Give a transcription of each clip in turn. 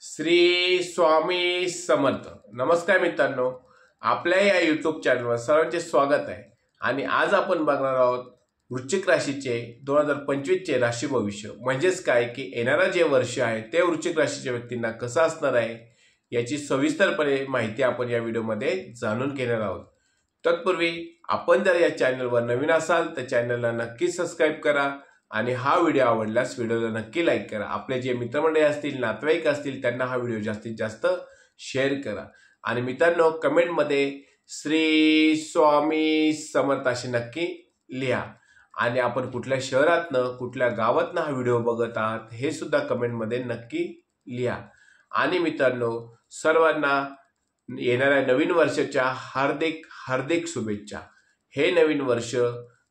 श्री स्वामी समर्थ। नमस्कार मित्रांनो, आपल्या या यूट्यूब चॅनलवर सर्वांचे स्वागत आहे। आणि आज आपण बघणार आहोत वृश्चिक राशीचे 2025 चे राशी भविष्य, म्हणजेच काय की येणारा जे वर्ष आहे ते वृश्चिक राशीच्या व्यक्तींना कसं असणार आहे याची सविस्तरपणे माहिती आपण या व्हिडिओमध्ये जाणून घेणार आहोत। तत्पूर्वी आपण जर या चॅनलवर नवीन असाल तर चॅनलला नक्की सबस्क्राइब करा आणि हा व्हिडिओ आवडल्यास व्हिडिओला नक्की लाईक करा। आपले जे मित्रमंडळी असतील, नातेवाईक असतील त्यांना हा व्हिडिओ जास्तीत जास्त शेअर करा। आणि मित्रांनो, कमेंटमध्ये श्री स्वामी समर्थ असे नक्की लिहा। आणि आपण कुठल्या शहरातनं कुठल्या गावातनं हा व्हिडिओ बघत आहात हे सुद्धा कमेंटमध्ये नक्की लिहा। आणि मित्रांनो, सर्वांना येणाऱ्या नवीन वर्षाच्या हार्दिक हार्दिक शुभेच्छा। हे नवीन वर्ष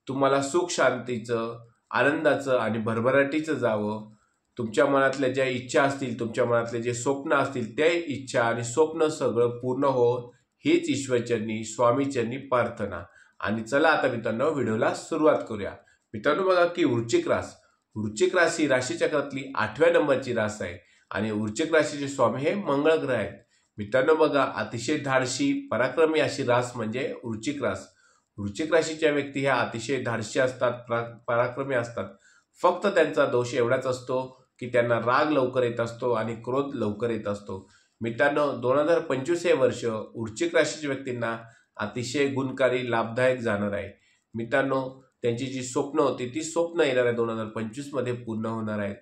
तुम्हाला सुख शांतीचं, आनंदाचं आणि भरभराटीचं जावं। तुमच्या मनातल्या ज्या इच्छा असतील, तुमच्या मनातले जे स्वप्न असतील ते इच्छा आणि स्वप्न सगळं पूर्ण हो, हीच ईश्वरचरणी स्वामीचरणी प्रार्थना। आणि चला आता मित्रांनो व्हिडिओला सुरुवात करूया। मित्रांनो, बघा की वृश्चिक राशी राशीचक्रातली 8व्या नंबरची रास आहे आणि वृश्चिक राशीचे स्वामी हे मंगळ ग्रह आहेत। मित्रांनो बघा, अतिशय धाडसी पराक्रमी अशी रास म्हणजे वृश्चिक रास। वृश्चिक राशीच्या व्यक्ती ह्या अतिशय धाडसी असतात, पराक्रमी असतात। फक्त त्यांचा दोष एवढाच असतो की त्यांना राग लवकर येत असतो आणि क्रोध लवकर येत असतो। मित्रांनो, 2025 हे वर्ष वृश्चिक राशीच्या व्यक्तींना अतिशय गुणकारी लाभदायक जाणार आहे। मित्रांनो, त्यांची जी स्वप्न होती ती स्वप्न येणाऱ्या 2025 मध्ये पूर्ण होणार आहेत।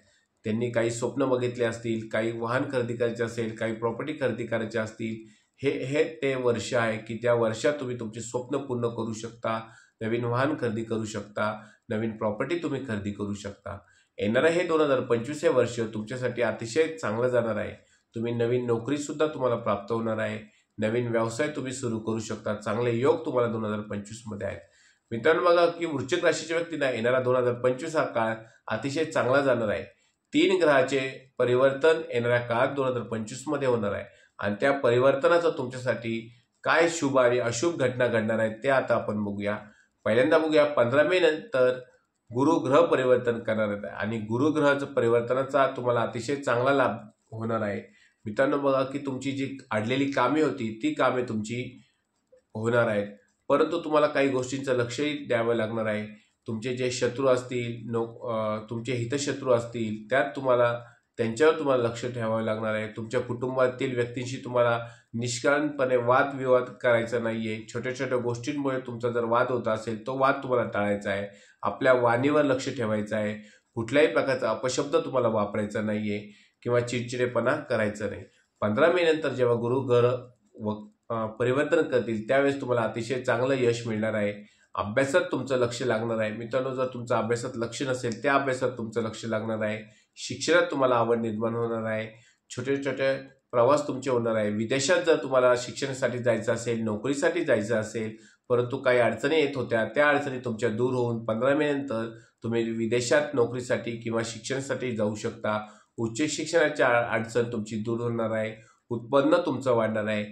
त्यांनी काही स्वप्न बघितले असतील, काही वाहन खरेदी करायचे असेल, काही प्रॉपर्टी खरेदी करायचे असतील, हे ते वर्ष आहे की त्या वर्षात तुम्ही तुमचे स्वप्न पूर्ण करू शकता, नवीन वाहन खरेदी करू शकता, नवीन प्रॉपर्टी तुम्ही खरेदी करू शकता। येणारं हे 2025 हे वर्ष तुमच्यासाठी अतिशय चांगलं जाणार आहे। तुम्ही नवीन नोकरी सुद्धा तुम्हाला प्राप्त होणार आहे, नवीन व्यवसाय तुम्ही सुरू करू शकता। चांगले योग तुम्हाला 2025 मध्ये आहेत। मित्रांनो बघा की वृश्चिक राशीच्या व्यक्तींना येणारा 2025 हा काळ अतिशय चांगला जाणार आहे। 3 ग्रहाचे परिवर्तन येणाऱ्या काळात 2025 मध्ये होणार आहे आणि त्या परिवर्तनाचा तुमच्यासाठी काय शुभ आणि अशुभ घटना घडणार आहेत ते आता आपण बघूया। पहिल्यांदा बघूया 15 मे नंतर गुरु ग्रह परिवर्तन करणार आहे आणि गुरु ग्रहाच्या परिवर्तनाचा तुम्हाला अतिशय चांगला लाभ होणार आहे। मित्रांनो बघा की तुमची जी अडलेली कामे होती ती कामे तुमची होणार आहेत, परंतु तुम्हाला काही गोष्टींचं लक्षही द्यावं लागणार आहे। तुमचे जे शत्रू असतील, तुमचे हितशत्रू असतील, त्यांच्यावर तुम्हाला लक्ष ठेवावं लागणार आहे। तुमच्या कुटुंबातील व्यक्तींशी तुम्हाला निष्कारणपणे वादविवाद करायचा नाहीये। छोट्या छोट्या गोष्टींमुळे तुमचा जर वाद होत असेल तो वाद तुम्हाला टाळायचा आहे। आपल्या वाणीवर लक्ष ठेवायचं आहे। कुठल्याही प्रकारचा अपशब्द तुम्हाला वापरायचा नाहीये किंवा चिडचिडेपणा करायचा नाही। 15 मे नंतर जेव्हा गुरु ग्रह परिवर्तन करतील त्यावेळेस तुम्हाला अतिशय चांगलं यश मिळणार आहे। अभ्यासात तुमचं लक्ष लागणार आहे। मित्रांनो, जर तुमचं अभ्यासात लक्ष नसेल त्या अभ्यासात तुमचं लक्ष लागणार आहे। शिक्षणात तुम्हाला आवड निर्माण होणार आहे। छोटे छोटे प्रवास तुमचे होणार आहे। विदेशात जर तुम्हाला शिक्षणासाठी जायचं असेल, नोकरीसाठी जायचं असेल, परंतु काही अडचणी येत होत्या त्या अडचणी तुमच्या दूर होऊन 15 मे नंतर तुम्ही विदेशात नोकरीसाठी किंवा शिक्षणासाठी जाऊ शकता। उच्च शिक्षणाच्या अडचण तुमची दूर होणार आहे। उत्पन्न तुमचं वाढणार आहे।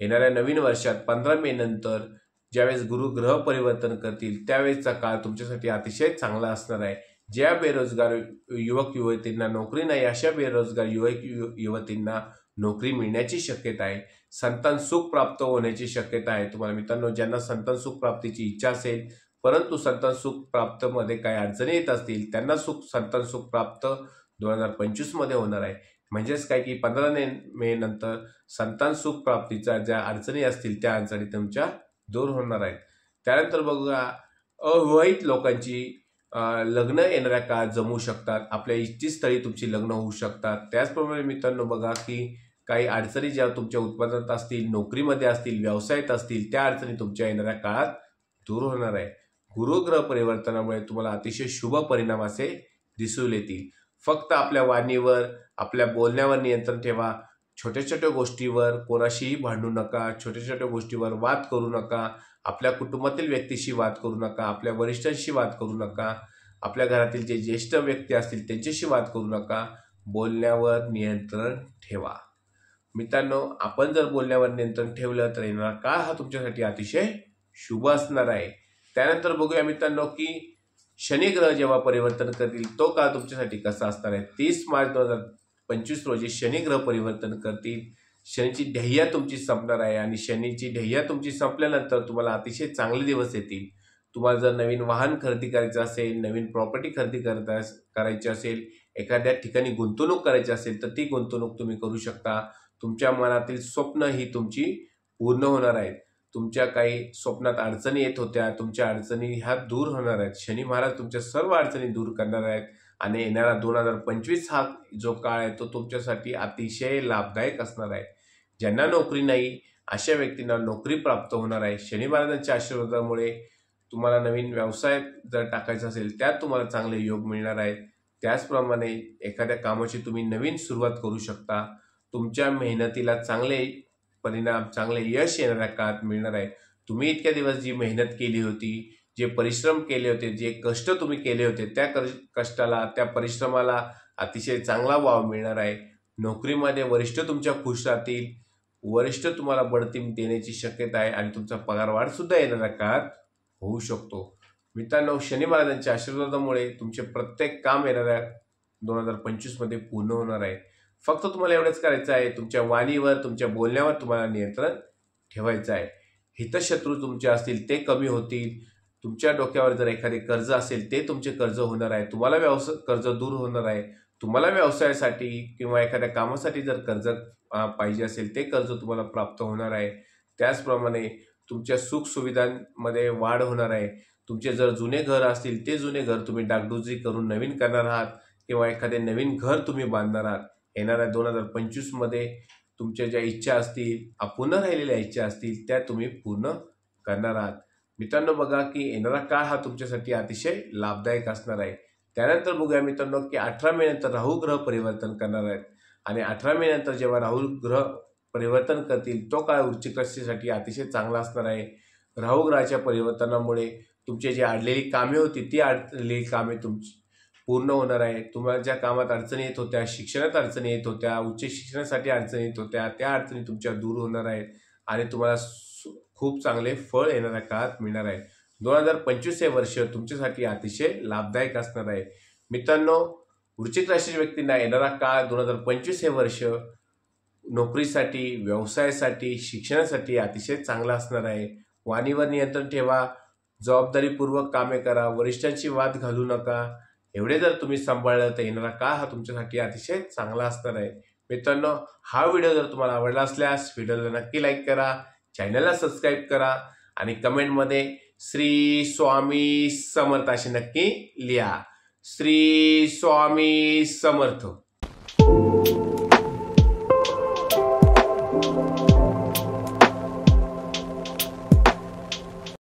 येणाऱ्या नवीन वर्षात 15 मे नंतर ज्यावेळेस गुरु ग्रह परिवर्तन करतील त्यावेळेसचा काळ तुमच्यासाठी अतिशय चांगला असणार आहे। ज्या बेरोजगार युवक युवतींना नोकरी नाही अशा बेरोजगार युवक युवतींना नोकरी मिळण्याची शक्यता आहे। संतान सुख प्राप्त होण्याची शक्यता आहे तुम्हाला। मित्रांनो, ज्यांना संतान सुख प्राप्तीची इच्छा असेल परंतु संतान सुख प्राप्त मध्ये काही अडचणी येत असतील त्यांना संतान सुख प्राप्त 2025 मध्ये होणार आहे। म्हणजेच काय की 15 मे नंतर संतान सुख प्राप्तीच्या ज्या अडचणी असतील त्या अडचणी तुमच्या दूर होणार आहेत। त्यानंतर बघूया अविवाहित लोकांची लग्न येणाऱ्या काळात जमू शकतात। आपल्या इच्छितस्थळी तुमची लग्न होऊ शकतात। त्याचप्रमाणे मित्रांनो बघा की काही अडचणी ज्या तुमच्या उत्पन्नात असतील, नोकरीमध्ये असतील, व्यवसायात असतील त्या अडचणी तुमच्या येणाऱ्या काळात दूर होणार आहे। गुरु ग्रह परिवर्तनामुळे तुम्हाला अतिशय शुभ परिणाम असे दिसून येतील। फक्त आपल्या वाणीवर, आपल्या बोलण्यावर नियंत्रण ठेवा। छोट्या छोट्या गोष्टीवर कोणाशीही भांडू नका, छोट्या छोट्या गोष्टीवर वाद करू नका, आपल्या कुटुंबातील व्यक्तीशी वाद करू नका, आपल्या वरिष्ठांशी वाद करू नका, आपल्या घरातील जे ज्येष्ठ व्यक्ती असतील त्यांच्याशी वाद करू नका। बोलण्यावर नियंत्रण ठेवा। मित्रांनो, आपण जर बोलण्यावर नियंत्रण ठेवलं तर येणारा काळ हा तुमच्यासाठी अतिशय शुभ असणार आहे। त्यानंतर बघूया मित्रांनो की शनी ग्रह जेव्हा परिवर्तन करतील तो काळ तुमच्यासाठी कसा असणार आहे। 30 मार्च 2025 रोजी शनी ग्रह परिवर्तन करतील. शनीची ढैया तुमची संपणार आहे आणि शनीची ढैया तुमची संपल्यानंतर तुम्हाला अतिशय चांगले दिवस येतील. तुम्हाला जर नवीन वाहन खरेदी करायचं असेल, नवीन प्रॉपर्टी खरेदी करायची असेल, एखाद्या ठिकाणी गुंतवणूक करायची असेल तर ती गुंतवणूक तुम्ही करू शकता. तुमच्या मनातील स्वप्न ही तुमची पूर्ण होणार आहेत. तुमच्या काही स्वप्नात अडचणी येत होत्या, तुमच्या अडचणी ह्या दूर होणार आहेत. शनी महाराज तुमच्या सर्व अडचणी दूर करणार आहेत आणि येणारा 2025 हा जो काळ आहे तो तुमच्यासाठी अतिशय लाभदायक असणार आहे. ज्यांना नोकरी नाही अशा व्यक्तींना नोकरी प्राप्त होणार आहे. शनी महाराजांच्या आशीर्वादामुळे तुम्हाला नवीन व्यवसाय जर टाकायचा असेल त्यात तुम्हाला चांगले योग मिळणार आहेत. त्याचप्रमाणे एखाद्या कामाची तुम्ही नवीन सुरुवात करू शकता. तुमच्या मेहनतीला चांगले परिणाम, चांगले यश येणाऱ्या काळात मिळणार आहे. तुम्ही इतक्या दिवस जी मेहनत केली होती, जे परिश्रम केले होते, जे कष्ट तुम्ही केले होते त्या कष्टाला, त्या परिश्रमाला अतिशय चांगला वाव मिळणार आहे. नोकरीमध्ये वरिष्ठ तुमच्या खुश राहतील. वरिष्ठ तुम्हाला बढती देण्याची शक्यता आहे आणि तुमचा पगारवाढ सुद्धा येणाऱ्या काळात होऊ शकतो. मित्रांनो, शनी महाराजांच्या आशीर्वादामुळे तुमचे प्रत्येक काम येणाऱ्या 2025 मध्ये पूर्ण होणार आहे. फक्त तुम्हाला एवढंच करायचं आहे, तुमच्या वाणीवर, तुमच्या बोलण्यावर तुम्हाला नियंत्रण ठेवायचं आहे. हितशत्रू तुमचे असतील ते कमी होतील. तुमच्या डोक्यावर जर एखादे कर्ज असेल ते तुमचे कर्ज होणार आहे. तुम्हाला कर्ज दूर होणार आहे. तुम्हाला व्यवसायासाठी किंवा एखाद्या कामासाठी जर कर्ज पाहिजे असेल ते कर्ज तुम्हाला प्राप्त होणार आहे. त्याचप्रमाणे तुमच्या सुखसुविधांमध्ये वाढ होणार आहे. तुमचे जर जुने घर असतील ते जुने घर तुम्ही डागडुजी करून नवीन करणार आहात किंवा एखादे नवीन घर तुम्ही बांधणार आहात. येणाऱ्या 2025 मध्ये तुमच्या ज्या इच्छा असतील, अपूर्ण राहिलेल्या इच्छा असतील त्या तुम्ही पूर्ण करणार आहात. मित्रांनो, बघा की येणारा काळ हा तुमच्यासाठी अतिशय लाभदायक असणार आहे. त्यानंतर बघूया मित्रांनो की 18 मे नंतर राहू ग्रह परिवर्तन करणार आहेत आणि 18 मे नंतर जेव्हा राहू ग्रह परिवर्तन करतील तो काळ वृश्चिक राशीसाठी अतिशय चांगला असणार आहे. राहू ग्रहाच्या परिवर्तनामुळे तुमचे जे अडलेली कामे होती ती अडलेली कामे तुमची पूर्ण होणार आहे. तुम्हाला ज्या कामात अडचणी येत होत्या, शिक्षणात अडचणी येत होत्या, उच्च शिक्षणासाठी अडचणी येत होत्या, त्या अडचणी तुमच्या दूर होणार आहेत आणि तुम्हाला खूप चांगले फळ येणाऱ्या काळात मिळणार आहे. 2025 हे वर्ष तुमच्यासाठी अतिशय लाभदायक असणार आहे. मित्रांनो, वृश्चिक राशीच्या व्यक्तींना येणारा काळ 2025 हे वर्ष नोकरीसाठी, व्यवसायासाठी, शिक्षणासाठी अतिशय चांगला असणार आहे. वाणीवर नियंत्रण ठेवा, जबाबदारीपूर्वक कामे करा, वरिष्ठांची वाद घालू नका. एवढे जर तुम्ही सांभाळलं तर येणारा काळ हा तुमच्यासाठी अतिशय चांगला असणार आहे. मित्रांनो, हा व्हिडिओ जर तुम्हाला आवडला असल्यास व्हिडिओला नक्की लाईक करा, चॅनलला सबस्क्राईब करा आणि कमेंटमध्ये श्री स्वामी समर्थ असे नक्की लिहा. श्री स्वामी समर्थ.